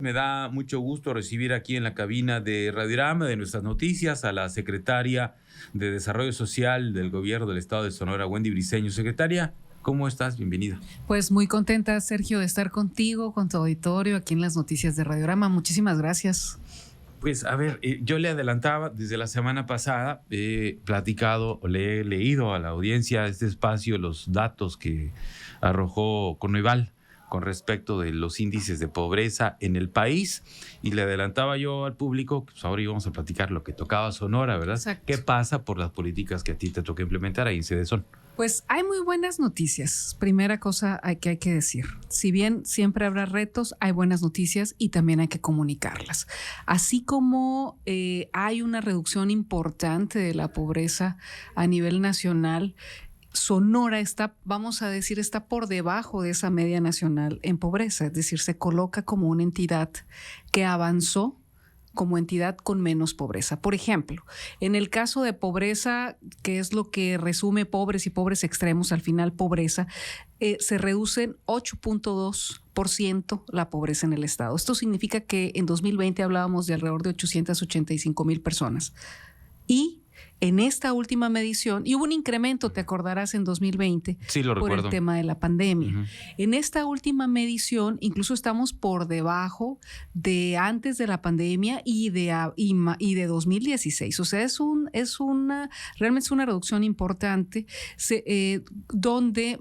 Me da mucho gusto recibir aquí en la cabina de Radiorama de Nuestras Noticias a la secretaria de Desarrollo Social del Gobierno del Estado de Sonora, Wendy Briceño. Secretaria, ¿cómo estás? Bienvenida. Pues muy contenta, Sergio, de estar contigo, con tu auditorio aquí en las noticias de Radiorama. Muchísimas gracias. Pues a ver, yo le adelantaba desde la semana pasada, he platicado, le he leído a la audiencia este espacio los datos que arrojó Coneval con respecto de los índices de pobreza en el país, y le adelantaba yo al público que pues ahora íbamos a platicar lo que tocaba Sonora, ¿verdad? Exacto. ¿Qué pasa por las políticas que a ti te toca implementar ahí en Cedesol? Pues hay muy buenas noticias. Primera cosa hay que decir, si bien siempre habrá retos, hay buenas noticias y también hay que comunicarlas. Así como hay una reducción importante de la pobreza a nivel nacional, Sonora está, vamos a decir, está por debajo de esa media nacional en pobreza, es decir, se coloca como una entidad que avanzó como entidad con menos pobreza. Por ejemplo, en el caso de pobreza, que es lo que resume pobres y pobres extremos, al final pobreza, se reduce 8.2% la pobreza en el estado. Esto significa que en 2020 hablábamos de alrededor de 885,000 personas. Y en esta última medición, y hubo un incremento, te acordarás, en 2020, sí, lo por recuerdo, el tema de la pandemia. Uh-huh. En esta última medición, incluso estamos por debajo de antes de la pandemia y de 2016. O sea, realmente es una reducción importante, donde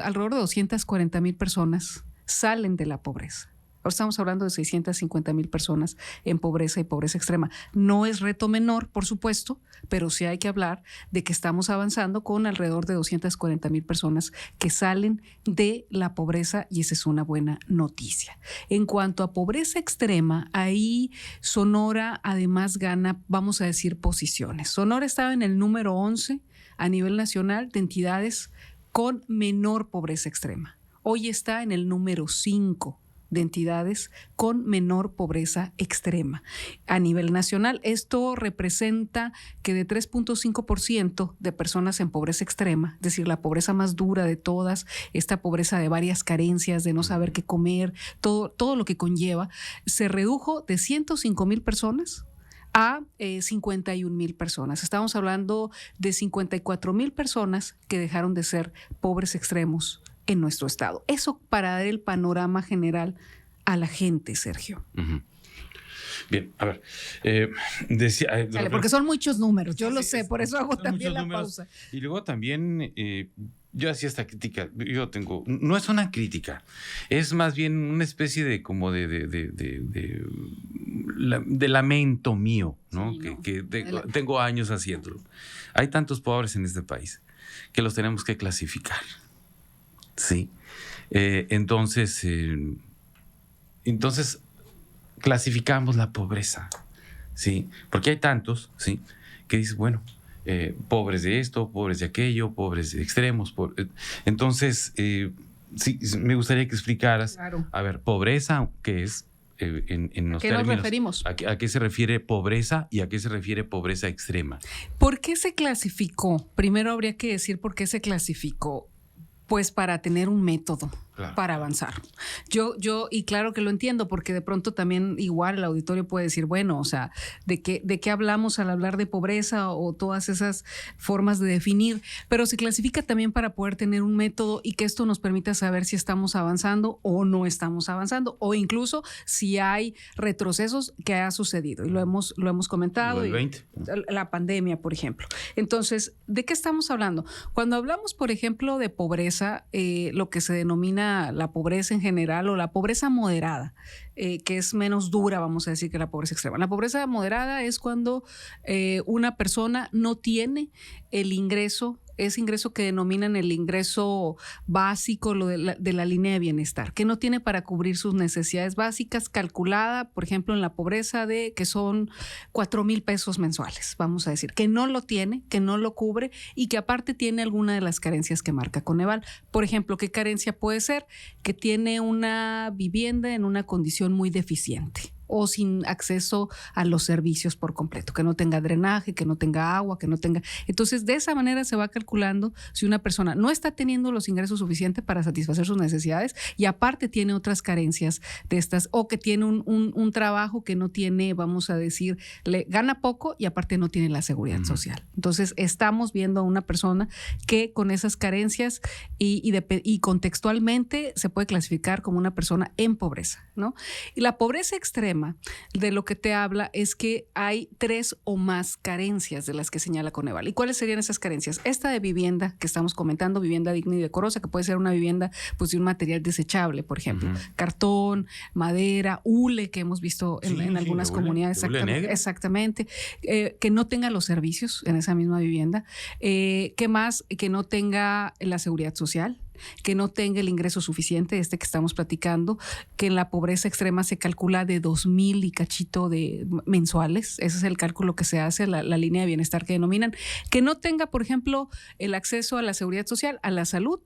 alrededor de 240,000 personas salen de la pobreza. Ahora estamos hablando de 650,000 personas en pobreza y pobreza extrema. No es reto menor, por supuesto, pero sí hay que hablar de que estamos avanzando con alrededor de 240,000 personas que salen de la pobreza, y esa es una buena noticia. En cuanto a pobreza extrema, ahí Sonora además gana, vamos a decir, posiciones. Sonora estaba en el número 11 a nivel nacional de entidades con menor pobreza extrema. Hoy está en el número 5 de entidades con menor pobreza extrema a nivel nacional. Esto representa que de 3.5% de personas en pobreza extrema, es decir, la pobreza más dura de todas, esta pobreza de varias carencias, de no saber qué comer, todo lo que conlleva, se redujo de 105,000 personas a 51,000 personas. Estamos hablando de 54,000 personas que dejaron de ser pobres extremos en nuestro estado. Eso para dar el panorama general a la gente, Sergio. Uh-huh. Bien, a ver, Dale, porque son muchos números, yo lo sé, por eso hago también la números, pausa. Y luego también yo hacía esta crítica, no es una crítica, es más bien una especie de como de lamento mío, ¿no? Sí, no. Que tengo años haciéndolo. Hay tantos pobres en este país que los tenemos que clasificar. Sí, entonces clasificamos la pobreza, sí, porque hay tantos, sí, que dices, bueno, pobres de esto, pobres de aquello, pobres de extremos, entonces sí, me gustaría que explicaras, Claro. A ver, pobreza, ¿qué es? En los ¿A qué términos, nos referimos? ¿A qué se refiere pobreza y a qué se refiere pobreza extrema? ¿Por qué se clasificó? Primero habría que decir por qué se clasificó. Pues para tener un método, claro, para avanzar. Y claro que lo entiendo, porque de pronto también igual el auditorio puede decir, bueno, o sea, ¿de qué hablamos al hablar de pobreza o todas esas formas de definir? Pero se clasifica también para poder tener un método y que esto nos permita saber si estamos avanzando o no estamos avanzando, o incluso si hay retrocesos que ha sucedido. Y lo hemos comentado. Lo del 20. La pandemia, por ejemplo. Entonces, ¿de qué estamos hablando? Cuando hablamos, por ejemplo, de pobreza, lo que se denomina la pobreza en general o la pobreza moderada, que es menos dura, vamos a decir, que la pobreza extrema. La pobreza moderada es cuando una persona no tiene el ingreso, ese ingreso que denominan el ingreso básico, lo de la línea de bienestar, que no tiene para cubrir sus necesidades básicas, calculada, por ejemplo, en la pobreza que son 4,000 pesos mensuales, vamos a decir, que no lo tiene, que no lo cubre y que aparte tiene alguna de las carencias que marca Coneval. Por ejemplo, ¿qué carencia puede ser? Que tiene una vivienda en una condición muy deficiente. o sin acceso a los servicios por completo, que no tenga drenaje, que no tenga agua, que no tenga... Entonces, de esa manera se va calculando si una persona no está teniendo los ingresos suficientes para satisfacer sus necesidades y aparte tiene otras carencias de estas, o que tiene un trabajo que no tiene, vamos a decir, le gana poco y aparte no tiene la seguridad social. Entonces, estamos viendo a una persona que con esas carencias y contextualmente se puede clasificar como una persona en pobreza, ¿no? Y la pobreza extrema de lo que te habla es que hay 3 o más carencias de las que señala Coneval. ¿Y cuáles serían esas carencias? Esta de vivienda que estamos comentando, vivienda digna y decorosa, que puede ser una vivienda pues de un material desechable, por ejemplo, cartón, madera, hule, que hemos visto en algunas comunidades. Exactamente. Que no tenga los servicios en esa misma vivienda. ¿Qué más? Que no tenga la seguridad social, que no tenga el ingreso suficiente, que estamos platicando, que en la pobreza extrema se calcula de 2,000 y cachito de mensuales. Ese es el cálculo que se hace, la línea de bienestar que denominan. Que no tenga, por ejemplo, el acceso a la seguridad social, a la salud,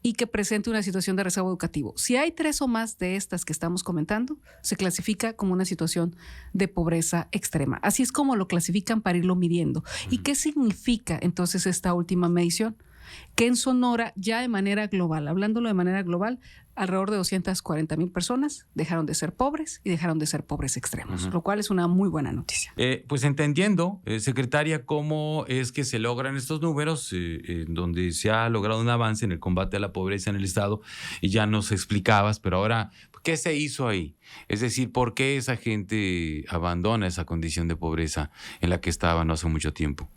y que presente una situación de rezago educativo. Si hay 3 o más de estas que estamos comentando, se clasifica como una situación de pobreza extrema. Así es como lo clasifican para irlo midiendo. ¿Y qué significa entonces esta última medición? Que en Sonora, ya de manera global, hablándolo de manera global, alrededor de 240,000 personas dejaron de ser pobres y dejaron de ser pobres extremos, lo cual es una muy buena noticia. Pues entendiendo, secretaria, cómo es que se logran estos números, donde se ha logrado un avance en el combate a la pobreza en el Estado, y ya nos explicabas, pero ahora, ¿qué se hizo ahí? Es decir, ¿por qué esa gente abandona esa condición de pobreza en la que estaba no hace mucho tiempo?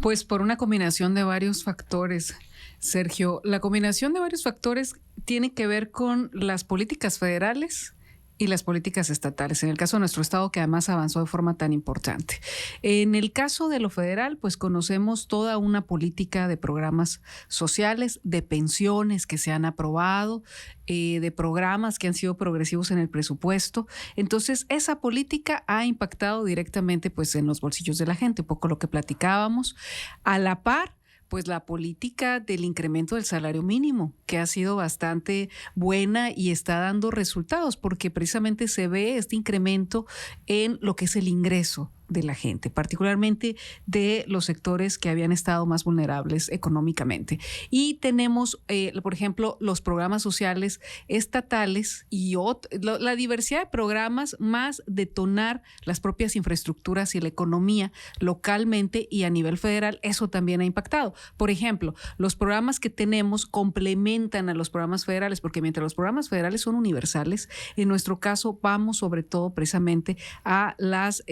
Pues por una combinación de varios factores, Sergio. La combinación de varios factores tiene que ver con las políticas federales y las políticas estatales, en el caso de nuestro estado, que además avanzó de forma tan importante. En el caso de lo federal, pues conocemos toda una política de programas sociales, de pensiones que se han aprobado, de programas que han sido progresivos en el presupuesto. Entonces, esa política ha impactado directamente pues en los bolsillos de la gente, un poco lo que platicábamos. A la par, pues la política del incremento del salario mínimo, que ha sido bastante buena y está dando resultados, porque precisamente se ve este incremento en lo que es el ingreso de la gente, particularmente de los sectores que habían estado más vulnerables económicamente. Y tenemos, por ejemplo, los programas sociales estatales y la diversidad de programas, más detonar las propias infraestructuras y la economía localmente y a nivel federal. Eso también ha impactado. Por ejemplo, los programas que tenemos complementan a los programas federales, porque mientras los programas federales son universales, en nuestro caso vamos sobre todo precisamente a las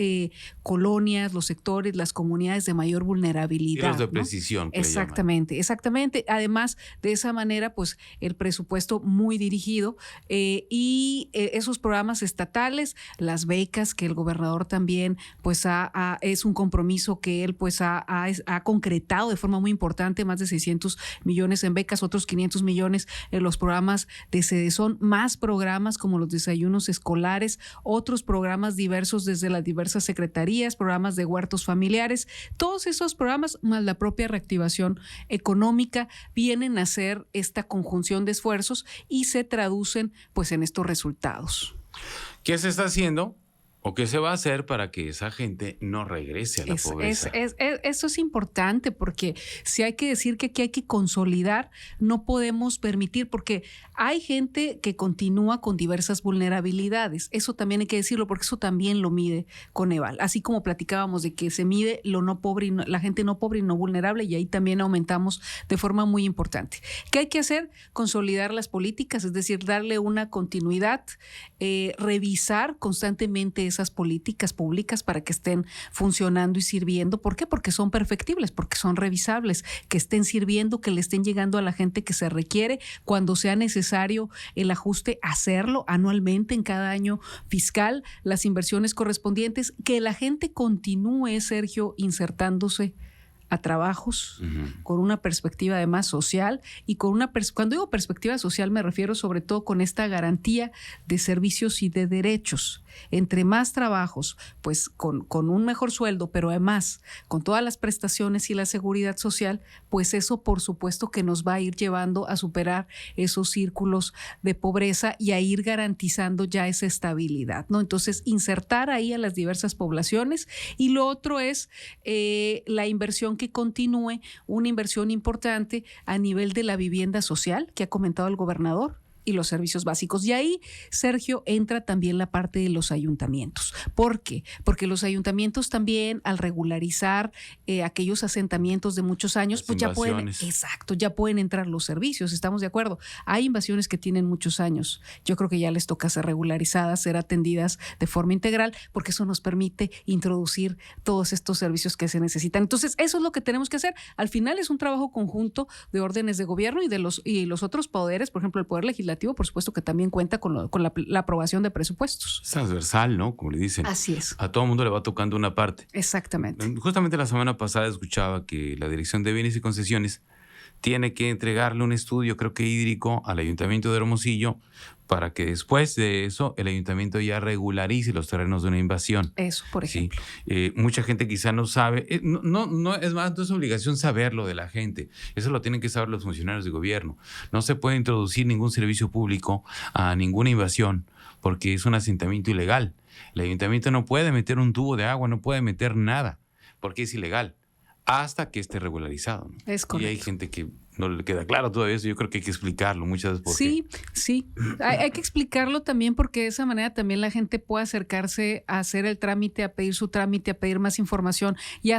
colonias, los sectores, las comunidades de mayor vulnerabilidad. Y los de precisión. ¿No? Exactamente. Además, de esa manera, pues el presupuesto muy dirigido y esos programas estatales, las becas que el gobernador también, pues es un compromiso que él pues ha concretado de forma muy importante, más de 600 millones en becas, otros 500 millones en los programas de Cedesón, más programas como los desayunos escolares, otros programas diversos desde las diversas secretarías, programas de huertos familiares. Todos esos programas, más la propia reactivación económica, vienen a hacer esta conjunción de esfuerzos y se traducen pues en estos resultados. ¿Qué se está haciendo o qué se va a hacer para que esa gente no regrese a la pobreza? Eso es importante, porque si hay que decir que aquí hay que consolidar, no podemos permitir, porque hay gente que continúa con diversas vulnerabilidades. Eso también hay que decirlo, porque eso también lo mide Coneval. Así como platicábamos de que se mide lo no pobre, la gente no pobre y no vulnerable, y ahí también aumentamos de forma muy importante. ¿Qué hay que hacer? Consolidar las políticas, es decir, darle una continuidad, revisar constantemente esas políticas públicas para que estén funcionando y sirviendo. ¿Por qué? Porque son perfectibles, porque son revisables, que estén sirviendo, que le estén llegando a la gente que se requiere. Cuando sea necesario el ajuste, hacerlo anualmente en cada año fiscal, las inversiones correspondientes, que la gente continúe, Sergio, insertándose a trabajos con una perspectiva además social y con cuando digo perspectiva social me refiero sobre todo con esta garantía de servicios y de derechos. entre más trabajos, pues con un mejor sueldo, pero además con todas las prestaciones y la seguridad social, pues eso por supuesto que nos va a ir llevando a superar esos círculos de pobreza y a ir garantizando ya esa estabilidad, ¿no? Entonces, insertar ahí a las diversas poblaciones. Y lo otro es la inversión que continúe, una inversión importante a nivel de la vivienda social que ha comentado el gobernador y los servicios básicos. Y ahí, Sergio, entra también la parte de los ayuntamientos. ¿Por qué? Porque los ayuntamientos también, al regularizar aquellos asentamientos de muchos años, Las pues invasiones. ya pueden entrar los servicios, estamos de acuerdo. Hay invasiones que tienen muchos años. Yo creo que ya les toca ser regularizadas, ser atendidas de forma integral, porque eso nos permite introducir todos estos servicios que se necesitan. Entonces, eso es lo que tenemos que hacer. Al final es un trabajo conjunto de órdenes de gobierno y de los otros poderes, por ejemplo, el Poder Legislativo, por supuesto que también cuenta con la aprobación de presupuestos. Es transversal, ¿no? Como le dicen. Así es. A todo mundo le va tocando una parte. Exactamente. Justamente la semana pasada escuchaba que la Dirección de Bienes y Concesiones tiene que entregarle un estudio, creo que hídrico, al Ayuntamiento de Hermosillo para que después de eso el Ayuntamiento ya regularice los terrenos de una invasión. Eso, por ejemplo. Sí. Mucha gente quizá no sabe, no, es más, no es obligación saberlo de la gente, eso lo tienen que saber los funcionarios de gobierno. No se puede introducir ningún servicio público a ninguna invasión porque es un asentamiento ilegal. El Ayuntamiento no puede meter un tubo de agua, no puede meter nada porque es ilegal hasta que esté regularizado, ¿no? Es correcto. Y hay gente que no le queda claro todavía eso. Yo creo que hay que explicarlo muchas veces. ¿Por Sí, qué? sí. Hay que explicarlo también porque de esa manera también la gente puede acercarse a hacer el trámite, a pedir su trámite, a pedir más información y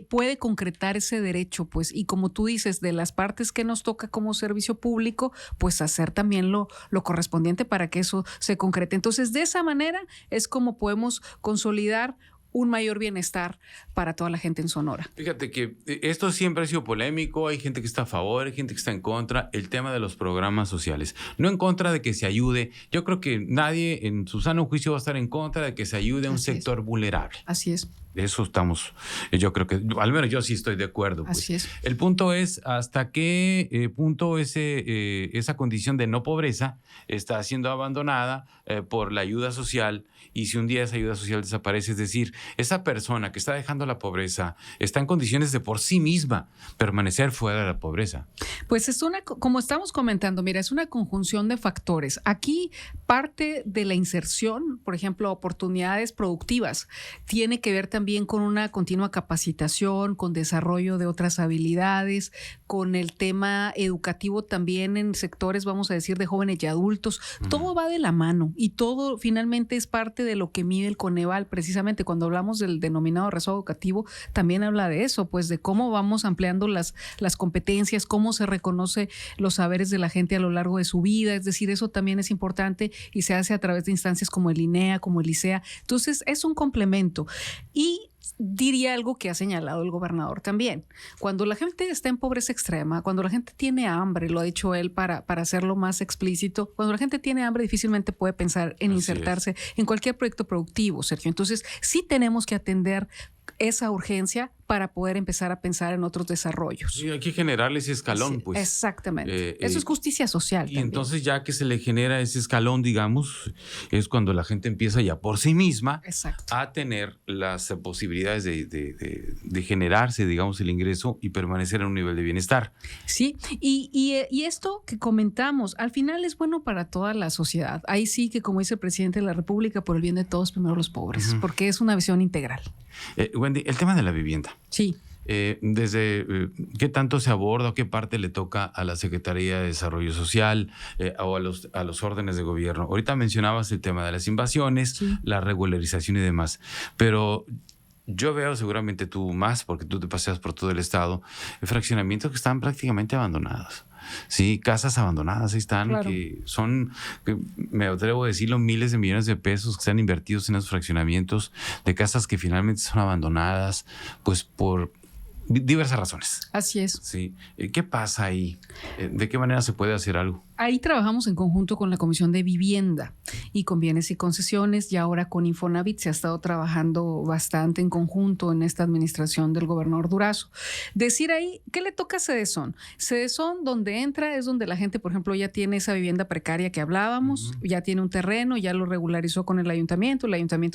puede concretar ese derecho, pues. Y como tú dices, de las partes que nos toca como servicio público, pues hacer también lo correspondiente para que eso se concrete. Entonces, de esa manera es como podemos consolidar un mayor bienestar para toda la gente en Sonora. Fíjate que esto siempre ha sido polémico, hay gente que está a favor, hay gente que está en contra, el tema de los programas sociales. No en contra de que se ayude, yo creo que nadie en su sano juicio va a estar en contra de que se ayude a un sector vulnerable. Así es. De eso estamos, yo creo que, al menos yo sí estoy de acuerdo. Pues. Así es. El punto es hasta qué punto esa condición de no pobreza está siendo abandonada por la ayuda social, y si un día esa ayuda social desaparece, es decir, esa persona que está dejando la pobreza está en condiciones de por sí misma permanecer fuera de la pobreza. Pues es como estamos comentando, mira, es una conjunción de factores. Aquí parte de la inserción, por ejemplo, oportunidades productivas, tiene que ver también con una continua capacitación, con desarrollo de otras habilidades, con el tema educativo también en sectores, vamos a decir, de jóvenes y adultos. Todo va de la mano y todo finalmente es parte de lo que mide el Coneval. Precisamente cuando hablamos del denominado rezago educativo, también habla de eso, pues de cómo vamos ampliando las competencias, cómo se reconoce los saberes de la gente a lo largo de su vida. Es decir, eso también es importante y se hace a través de instancias como el INEA, como el ICEA. Entonces, es un complemento. Y diría algo que ha señalado el gobernador también. Cuando la gente está en pobreza extrema, cuando la gente tiene hambre, lo ha dicho él para hacerlo más explícito, cuando la gente tiene hambre difícilmente puede pensar en insertarse en cualquier proyecto productivo, Sergio. Entonces, sí tenemos que atender esa urgencia para poder empezar a pensar en otros desarrollos. Sí, hay que generarle ese escalón, Sí, pues. Exactamente. Eso es justicia social. Y también. entonces ya que se le genera ese escalón, digamos, es cuando la gente empieza ya por sí misma a tener las posibilidades de generarse, digamos, el ingreso y permanecer en un nivel de bienestar. Sí, y esto que comentamos, al final es bueno para toda la sociedad. Ahí sí que, como dice el presidente de la República, por el bien de todos, primero los pobres, porque es una visión integral. Wendy, el tema de la vivienda. Sí. Desde qué tanto se aborda o qué parte le toca a la Secretaría de Desarrollo Social o a los órdenes de gobierno. Ahorita mencionabas el tema de las invasiones, sí, la regularización y demás, pero yo veo, seguramente tú más, porque tú te paseas por todo el estado, fraccionamientos que están prácticamente abandonados. Sí, casas abandonadas, ahí están, claro, que son, me atrevo a decirlo, miles de millones de pesos que se han invertido en esos fraccionamientos de casas que finalmente son abandonadas, pues por diversas razones. Así es. Sí. ¿Qué pasa ahí? ¿De qué manera se puede hacer algo? Ahí trabajamos en conjunto con la Comisión de Vivienda y con Bienes y Concesiones, y ahora con Infonavit se ha estado trabajando bastante en conjunto en esta administración del gobernador Durazo. Decir ahí, ¿qué le toca a Cedesón? Cedesón, donde entra, es donde la gente, por ejemplo, ya tiene esa vivienda precaria que hablábamos, ya tiene un terreno, ya lo regularizó con el ayuntamiento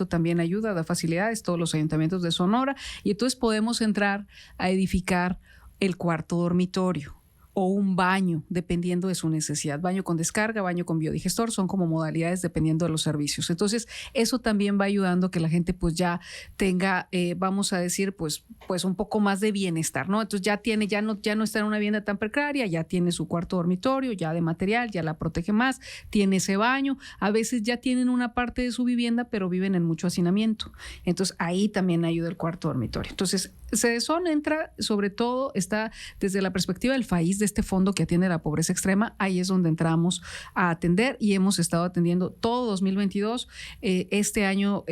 también ayuda, da facilidades, todos los ayuntamientos de Sonora, y entonces podemos entrar a edificar el cuarto dormitorio o un baño, dependiendo de su necesidad. Baño con descarga, baño con biodigestor, son como modalidades dependiendo de los servicios. Entonces, eso también va ayudando a que la gente pues ya tenga, vamos a decir, pues un poco más de bienestar, ¿no? Entonces ya no está en una vivienda tan precaria, ya tiene su cuarto dormitorio, ya de material, ya la protege más, tiene ese baño. A veces ya tienen una parte de su vivienda, pero viven en mucho hacinamiento. Entonces, ahí también ayuda el cuarto dormitorio. Entonces, Cedesón entra, sobre todo, está desde la perspectiva del país, de este fondo que atiende la pobreza extrema. Ahí es donde entramos a atender y hemos estado atendiendo todo 2022. Este año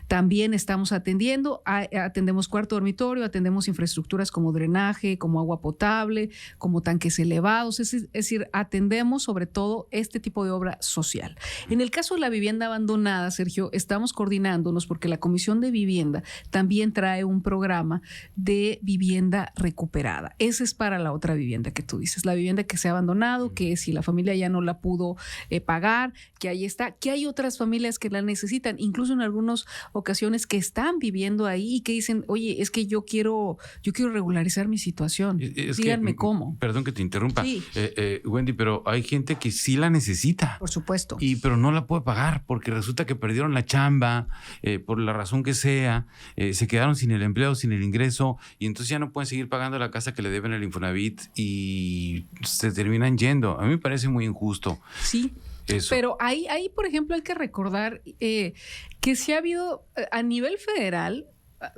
también estamos atendiendo. Atendemos cuarto dormitorio, atendemos infraestructuras como drenaje, como agua potable, como tanques elevados. Es decir, atendemos sobre todo este tipo de obra social. En el caso de la vivienda abandonada, Sergio, estamos coordinándonos porque la Comisión de Vivienda también trae un programa de vivienda recuperada. Ese es para la otra vivienda que tú dices, la vivienda que se ha abandonado, que si la familia ya no la pudo pagar, que ahí está, que hay otras familias que la necesitan, incluso en algunas ocasiones que están viviendo ahí y que dicen, oye, es que yo quiero regularizar mi situación. Díganme cómo. Perdón que te interrumpa, sí. Wendy, pero hay gente que sí la necesita. Por supuesto. Pero no la puede pagar porque resulta que perdieron la chamba, por la razón que sea, se quedaron sin el empleo, sin el ingreso, y entonces ya no pueden seguir pagando la casa que le deben al Infonavit y se terminan yendo. A mí me parece muy injusto. Sí. Eso. Pero ahí, por ejemplo, hay que recordar que sí ha habido a nivel federal,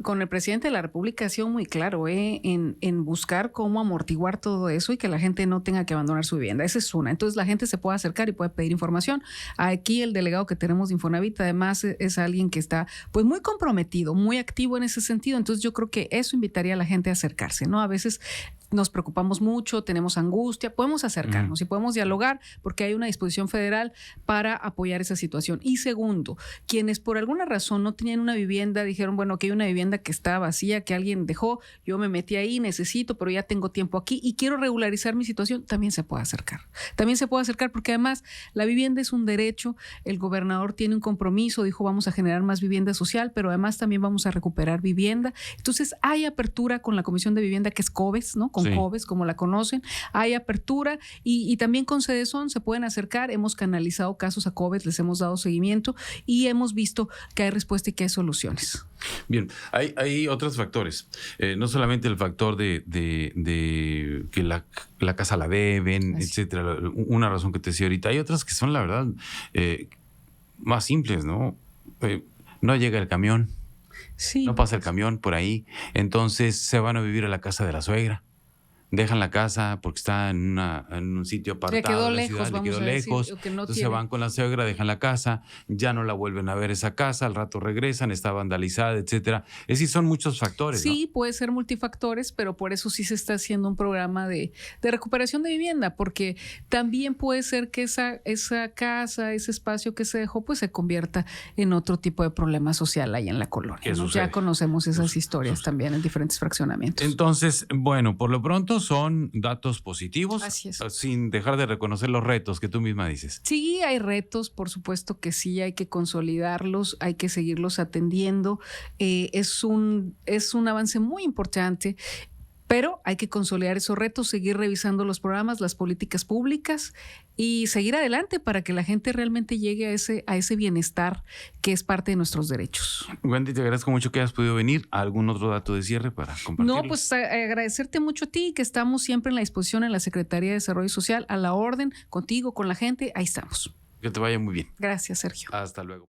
con el presidente de la República ha sido muy claro en buscar cómo amortiguar todo eso y que la gente no tenga que abandonar su vivienda. Esa es una. Entonces la gente se puede acercar y puede pedir información. Aquí el delegado que tenemos de Infonavit además es alguien que está pues muy comprometido, muy activo en ese sentido. Entonces yo creo que eso invitaría a la gente a acercarse, ¿no? A veces nos preocupamos mucho, tenemos angustia, podemos acercarnos y podemos dialogar porque hay una disposición federal para apoyar esa situación. Y segundo, quienes por alguna razón no tenían una vivienda, dijeron, bueno, que hay una vivienda que está vacía, que alguien dejó, yo me metí ahí, necesito, pero ya tengo tiempo aquí y quiero regularizar mi situación, también se puede acercar. También se puede acercar porque además la vivienda es un derecho, el gobernador tiene un compromiso, dijo vamos a generar más vivienda social, pero además también vamos a recuperar vivienda. Entonces hay apertura con la Comisión de Vivienda que es COBES, ¿no? Con COBES, como la conocen, hay apertura y también con Cedesón se pueden acercar. Hemos canalizado casos a COBES, les hemos dado seguimiento y hemos visto que hay respuesta y que hay soluciones. Bien, hay otros factores, no solamente el factor de que la casa la deben, etcétera, una razón que te decía ahorita, hay otras que son la verdad más simples, ¿no? No llega el camión, no pasa el camión por ahí, entonces se van a vivir a la casa de la suegra. Dejan la casa porque está en un sitio apartado de la ciudad, le quedó lejos, entonces se van con la suegra, dejan la casa, ya no la vuelven a ver esa casa, al rato regresan, está vandalizada, etcétera. Es decir, son muchos factores, sí, ¿no? Puede ser multifactores, pero por eso sí se está haciendo un programa de recuperación de vivienda, porque también puede ser que esa casa, ese espacio que se dejó, pues se convierta en otro tipo de problema social ahí en la colonia, ¿no? Ya conocemos esas historias también en diferentes fraccionamientos. Entonces, bueno, por lo pronto son datos positivos, así es, sin dejar de reconocer los retos que tú misma dices. Sí, hay retos, por supuesto que sí, hay que consolidarlos, hay que seguirlos atendiendo. Es un avance muy importante. Pero hay que consolidar esos retos, seguir revisando los programas, las políticas públicas y seguir adelante para que la gente realmente llegue a ese bienestar que es parte de nuestros derechos. Wendy, te agradezco mucho que hayas podido venir. ¿Algún otro dato de cierre para compartirlo? No, pues agradecerte mucho a ti, que estamos siempre en la disposición en la Secretaría de Desarrollo Social, a la orden, contigo, con la gente, ahí estamos. Que te vaya muy bien. Gracias, Sergio. Hasta luego.